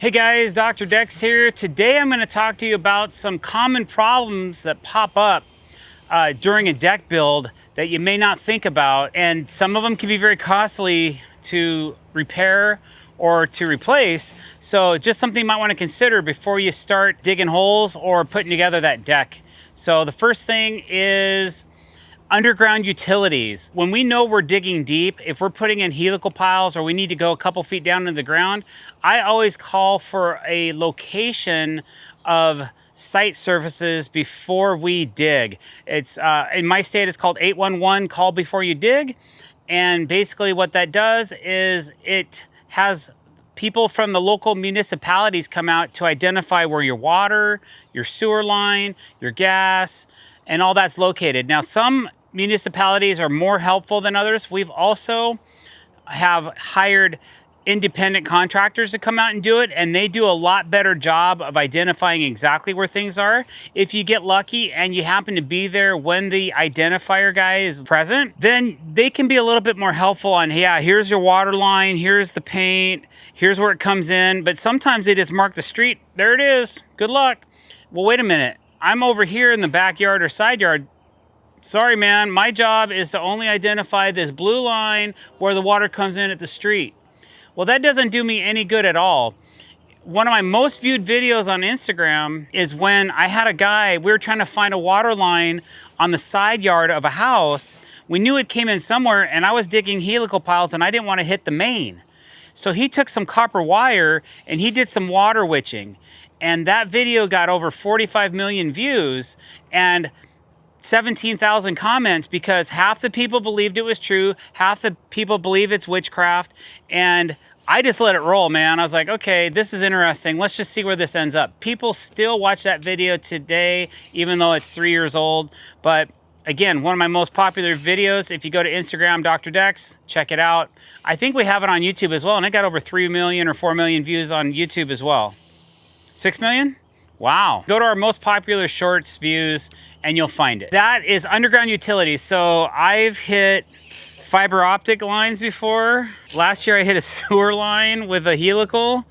Hey guys, Dr. Dex here. Today I'm going to talk to you about some common problems that pop up during a deck build that you may not think about, and some of them can be very costly to repair or to replace. So just something you might want to consider before you start digging holes or putting together that deck. So the first thing is underground utilities. When we know we're digging deep, if we're putting in helical piles or we need to go a couple feet down into the ground, I always call for a location of site surfaces before we dig. It's in my state, it's called 811, call before you dig. And basically what that does is it has people from the local municipalities come out to identify where your water, your sewer line, your gas, and all that's located. Now, some municipalities are more helpful than others. We've also have hired independent contractors to come out and do it, and they do a lot better job of identifying exactly where things are. If you get lucky and you happen to be there when the identifier guy is present, then they can be a little bit more helpful on, yeah, here's your water line, here's the paint, here's where it comes in. But sometimes they just mark the street, there it is, good luck. Well, wait a minute, I'm over here in the backyard or side yard. Sorry, man, my job is to only identify this blue line where the water comes in at the street. Well, that doesn't do me any good at all. One of my most viewed videos on Instagram is when I had a guy, we were trying to find a water line on the side yard of a house. We knew it came in somewhere, and I was digging helical piles and I didn't want to hit the main. So he took some copper wire and he did some water witching. And that video got over 45 million views and 17,000 comments, because half the people believed it was true, half the people believe it's witchcraft, and I just let it roll, man. I was like, okay, this is interesting. Let's just see where this ends up. People still watch that video today, even though it's 3 years old. But again, one of my most popular videos, if you go to Instagram, Dr. Dex, check it out. I think we have it on YouTube as well, and it got over 3 million or 4 million views on YouTube as well. 6 million? Wow. Go to our most popular shorts views and you'll find it. That is underground utilities. So I've hit fiber optic lines before. Last year I hit a sewer line with a helical,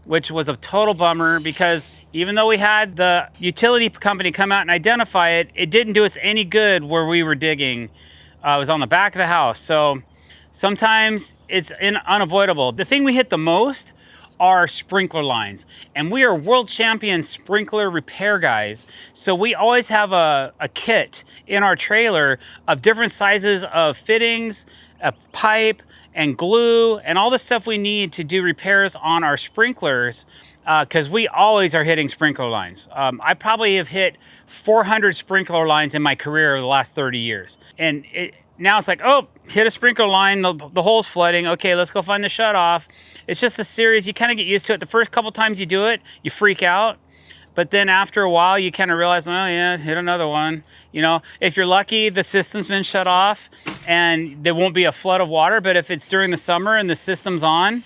which was a total bummer, because even though we had the utility company come out and identify it, it didn't do us any good where we were digging. It was on the back of the house. So sometimes it's unavoidable. The thing we hit the most are sprinkler lines, and we are world champion sprinkler repair guys. So we always have a kit in our trailer of different sizes of fittings, a pipe and glue, and all the stuff we need to do repairs on our sprinklers, because we always are hitting sprinkler lines. I probably have hit 400 sprinkler lines in my career over the last 30 years. And now it's like, oh, hit a sprinkler line, the hole's flooding. Okay, let's go find the shut off. It's just a series. You kind of get used to it. The first couple times you do it, you freak out. But then after a while, you kind of realize, oh yeah, hit another one. You know, if you're lucky, the system's been shut off and there won't be a flood of water. But if it's during the summer and the system's on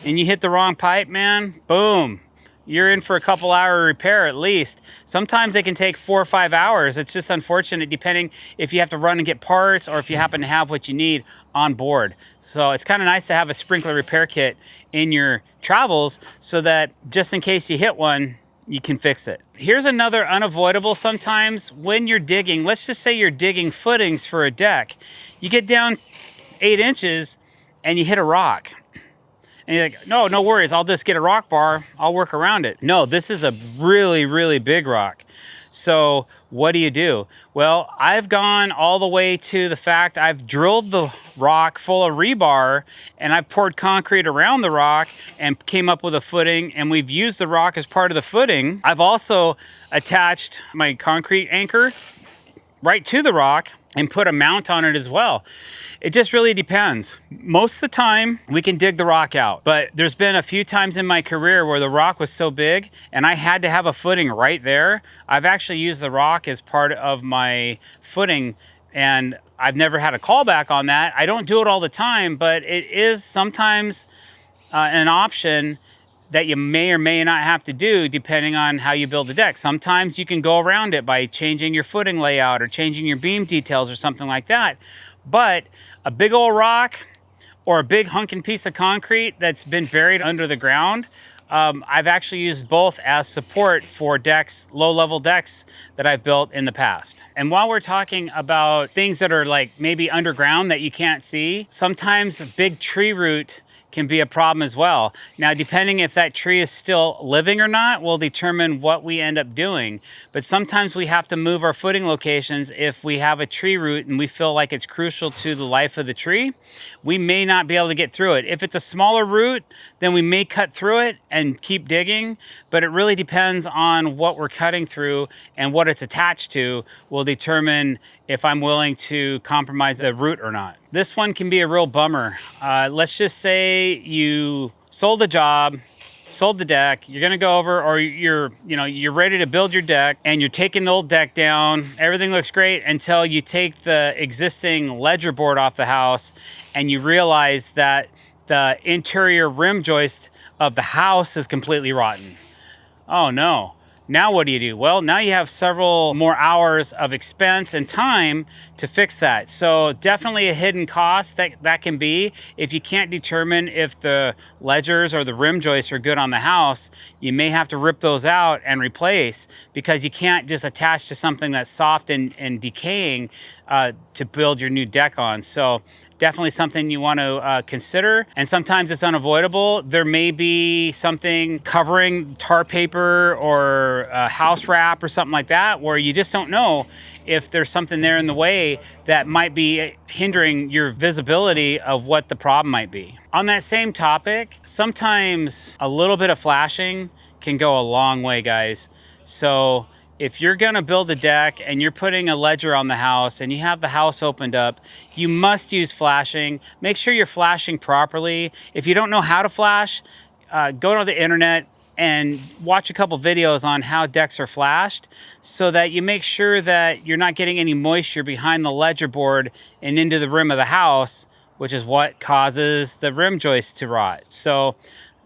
and you hit the wrong pipe, man, boom. You're in for a couple hour repair at least. Sometimes they can take 4 or 5 hours. It's just unfortunate depending if you have to run and get parts or if you happen to have what you need on board. So it's kind of nice to have a sprinkler repair kit in your travels so that just in case you hit one, you can fix it. Here's another unavoidable sometimes when you're digging. Let's just say you're digging footings for a deck. You get down 8 inches and you hit a rock. And you're like, no worries, I'll just get a rock bar, I'll work around it. No, this is a really, really big rock. So what do? Well, I've gone all the way to the fact I've drilled the rock full of rebar and I've poured concrete around the rock and came up with a footing, and we've used the rock as part of the footing. I've also attached my concrete anchor right to the rock and put a mount on it as well. It just really depends. Most of the time we can dig the rock out, but there's been a few times in my career where the rock was so big and I had to have a footing right there. I've actually used the rock as part of my footing, and I've never had a callback on that. I don't do it all the time, but it is sometimes an option that you may or may not have to do depending on how you build the deck. Sometimes you can go around it by changing your footing layout or changing your beam details or something like that. But a big old rock or a big hunking piece of concrete that's been buried under the ground, I've actually used both as support for decks, low-level decks that I've built in the past. And while we're talking about things that are like maybe underground that you can't see, sometimes a big tree root can be a problem as well. Now, depending if that tree is still living or not will determine what we end up doing. But sometimes we have to move our footing locations if we have a tree root and we feel like it's crucial to the life of the tree. We may not be able to get through it. If it's a smaller root, then we may cut through it and keep digging, but it really depends on what we're cutting through, and what it's attached to will determine if I'm willing to compromise the root or not. This one can be a real bummer. Let's just say you sold a job, sold the deck, you're gonna go over, or you're ready to build your deck, and you're taking the old deck down. Everything looks great until you take the existing ledger board off the house and you realize that the interior rim joist of the house is completely rotten. Oh no. Now what do? Well, now you have several more hours of expense and time to fix that. So definitely a hidden cost that can be. If you can't determine if the ledgers or the rim joists are good on the house, you may have to rip those out and replace, because you can't just attach to something that's soft and decaying to build your new deck on. So definitely something you want to consider. And sometimes it's unavoidable. There may be something covering tar paper or house wrap or something like that, where you just don't know if there's something there in the way that might be hindering your visibility of what the problem might be. On that same topic, sometimes a little bit of flashing can go a long way, guys. So if you're gonna build a deck and you're putting a ledger on the house and you have the house opened up, you must use flashing. Make sure you're flashing properly. If you don't know how to flash, go to the internet and watch a couple videos on how decks are flashed, so that you make sure that you're not getting any moisture behind the ledger board and into the rim of the house, which is what causes the rim joist to rot. So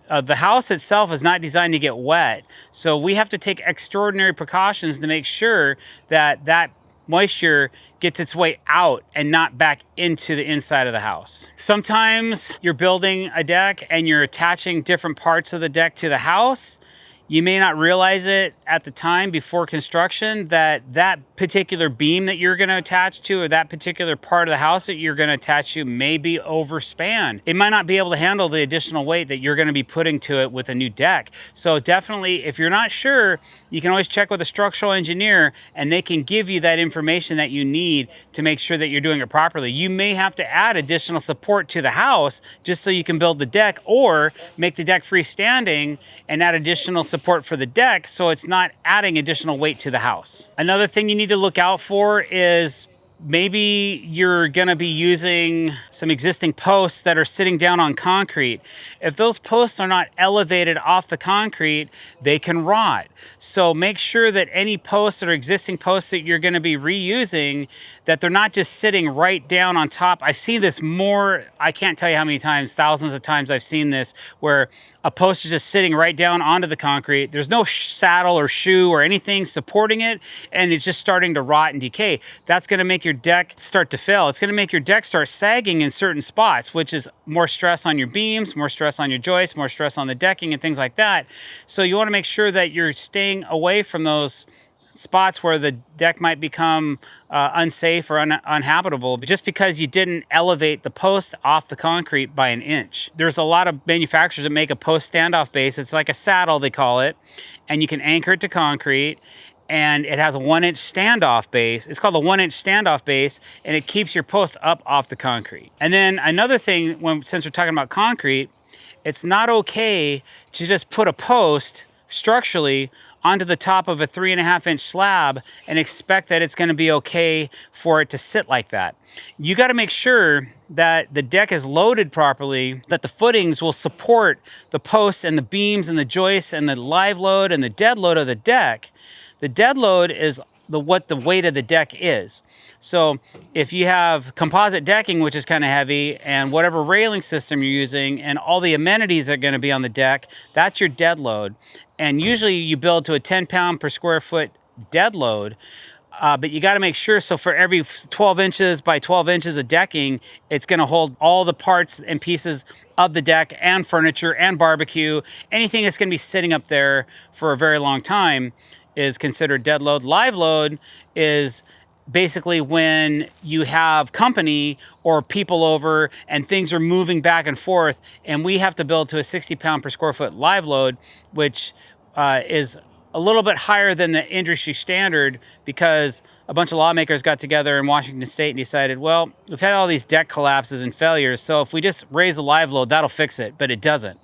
the house itself is not designed to get wet. So we have to take extraordinary precautions to make sure that that moisture gets its way out and not back into the inside of the house. Sometimes you're building a deck and you're attaching different parts of the deck to the house. You may not realize it at the time before construction that that particular beam that you're going to attach to, or that particular part of the house that you're going to attach to, may be overspanned. It might not be able to handle the additional weight that you're going to be putting to it with a new deck. So definitely, if you're not sure, you can always check with a structural engineer, and they can give you that information that you need to make sure that you're doing it properly. You may have to add additional support to the house just so you can build the deck, or make the deck freestanding and add additional support for the deck so it's not adding additional weight to the house. Another thing you need to look out for is maybe you're gonna be using some existing posts that are sitting down on concrete. If those posts are not elevated off the concrete, they can rot. So make sure that any posts that are existing posts that you're gonna be reusing, that they're not just sitting right down on top. I've seen this more, I can't tell you how many times, thousands of times I've seen this, where a post is just sitting right down onto the concrete. There's no saddle or shoe or anything supporting it, and it's just starting to rot and decay. That's gonna make your deck start to fail. It's gonna make your deck start sagging in certain spots, which is more stress on your beams, more stress on your joists, more stress on the decking and things like that. So you wanna make sure that you're staying away from those spots where the deck might become unsafe or uninhabitable just because you didn't elevate the post off the concrete by an inch. There's a lot of manufacturers that make a post standoff base. It's like a saddle, they call it, and you can anchor it to concrete, and it has a 1-inch standoff base. It's called a 1-inch standoff base, and it keeps your post up off the concrete. And then another thing, since we're talking about concrete, it's not okay to just put a post structurally onto the top of a 3.5-inch slab and expect that it's going to be okay for it to sit like that. You got to make sure that the deck is loaded properly, that the footings will support the posts and the beams and the joists and the live load and the dead load of the deck. The dead load is what the weight of the deck is. So if you have composite decking, which is kind of heavy, and whatever railing system you're using and all the amenities that are going to be on the deck, that's your dead load. And usually you build to a 10 pound per square foot dead load. But you got to make sure, so for every 12 inches by 12 inches of decking, it's going to hold all the parts and pieces of the deck and furniture and barbecue. Anything that's going to be sitting up there for a very long time is considered dead load. Live load is basically when you have company or people over and things are moving back and forth, and we have to build to a 60 pound per square foot live load, which is a little bit higher than the industry standard, because a bunch of lawmakers got together in Washington State and decided, well, we've had all these deck collapses and failures, so if we just raise the live load, that'll fix it. But it doesn't.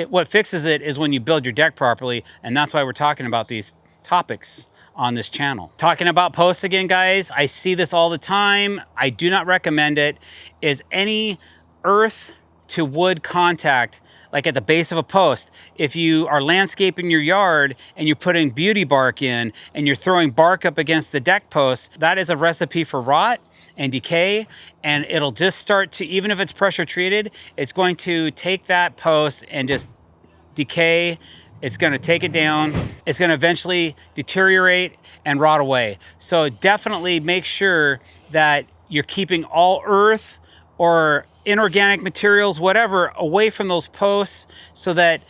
What fixes it is when you build your deck properly, and that's why we're talking about these topics on this channel. Talking about posts again, guys, I see this all the time. I do not recommend it. Is any earth to wood contact, like at the base of a post. If you are landscaping your yard and you're putting beauty bark in and you're throwing bark up against the deck post, that is a recipe for rot and decay, and it'll just start to, even if it's pressure treated, it's going to take that post and just decay. It's going to take it down. It's going to eventually deteriorate and rot away. So definitely make sure that you're keeping all earth or inorganic materials, whatever, away from those posts, so that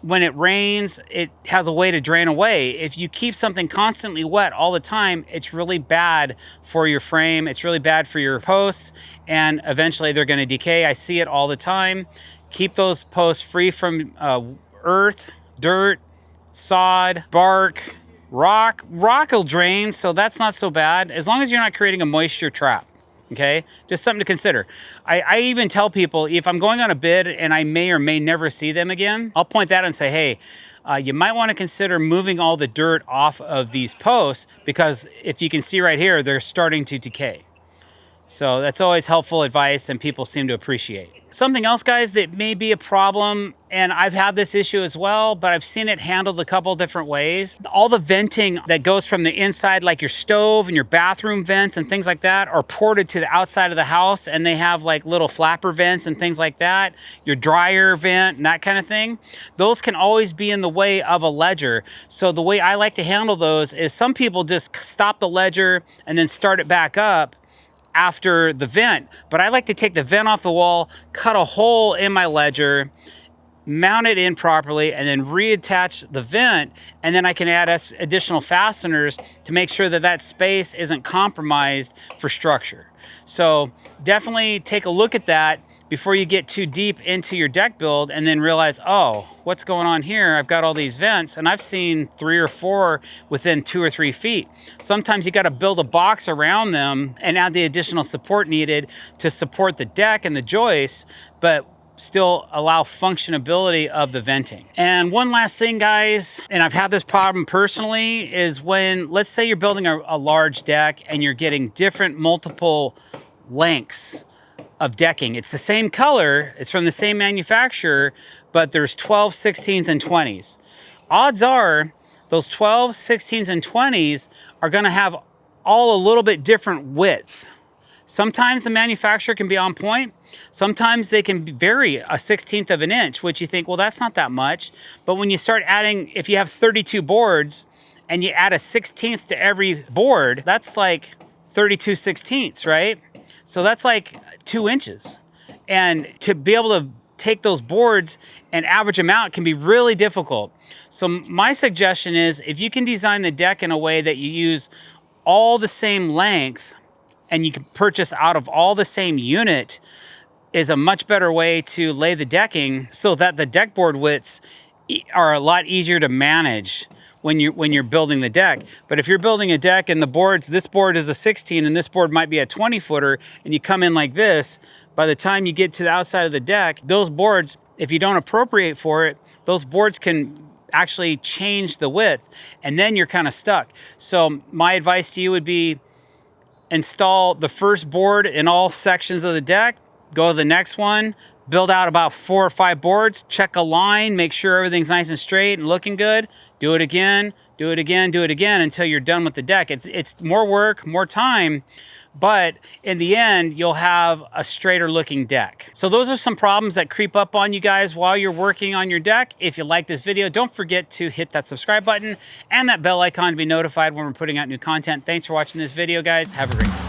when it rains, it has a way to drain away. If you keep something constantly wet all the time, it's really bad for your frame. It's really bad for your posts, and eventually they're going to decay. I see it all the time. Keep those posts free from earth, dirt, sod, bark, rock. Rock will drain, so that's not so bad, as long as you're not creating a moisture trap. Okay, just something to consider. I even tell people, if I'm going on a bid and I may or may never see them again, I'll point that out and say, hey, you might want to consider moving all the dirt off of these posts, because if you can see right here, they're starting to decay. So that's always helpful advice, and people seem to appreciate. Something else, guys, that may be a problem, and I've had this issue as well, but I've seen it handled a couple different ways. All the venting that goes from the inside, like your stove and your bathroom vents and things like that, are ported to the outside of the house, and they have like little flapper vents and things like that, your dryer vent and that kind of thing. Those can always be in the way of a ledger. So the way I like to handle those is, some people just stop the ledger and then start it back up after the vent, but I like to take the vent off the wall, cut a hole in my ledger, mount it in properly, and then reattach the vent, and then I can add additional fasteners to make sure that that space isn't compromised for structure. So definitely take a look at that before you get too deep into your deck build and then realize, oh, what's going on here? I've got all these vents, and I've seen 3 or 4 within 2 or 3 feet. Sometimes you got to build a box around them and add the additional support needed to support the deck and the joists, but still allow functionability of the venting. And one last thing, guys, and I've had this problem personally, is when, let's say you're building a large deck and you're getting different multiple lengths of decking. It's the same color, it's from the same manufacturer, but there's 12, 16s, and 20s. Odds are those 12s, 16s, and 20s are gonna have all a little bit different width. Sometimes the manufacturer can be on point. Sometimes they can vary a 1/16 of an inch, which you think, well, that's not that much. But when you start adding, if you have 32 boards and you add a 1/16 to every board, that's like 32 16ths, right? So that's like 2 inches. And to be able to take those boards and average them out can be really difficult. So my suggestion is, if you can design the deck in a way that you use all the same length, and you can purchase out of all the same unit, is a much better way to lay the decking, so that the deck board widths are a lot easier to manage when you're building the deck. But if you're building a deck and the boards, this board is a 16 and this board might be a 20 footer, and you come in like this, by the time you get to the outside of the deck, those boards, if you don't appropriate for it, those boards can actually change the width, and then you're kind of stuck. So my advice to you would be, install the first board in all sections of the deck, go to the next one, build out about 4 or 5 boards, check a line, make sure everything's nice and straight and looking good. Do it again, do it again, do it again until you're done with the deck. It's more work, more time, but in the end, you'll have a straighter looking deck. So those are some problems that creep up on you guys while you're working on your deck. If you like this video, don't forget to hit that subscribe button and that bell icon to be notified when we're putting out new content. Thanks for watching this video, guys. Have a great day.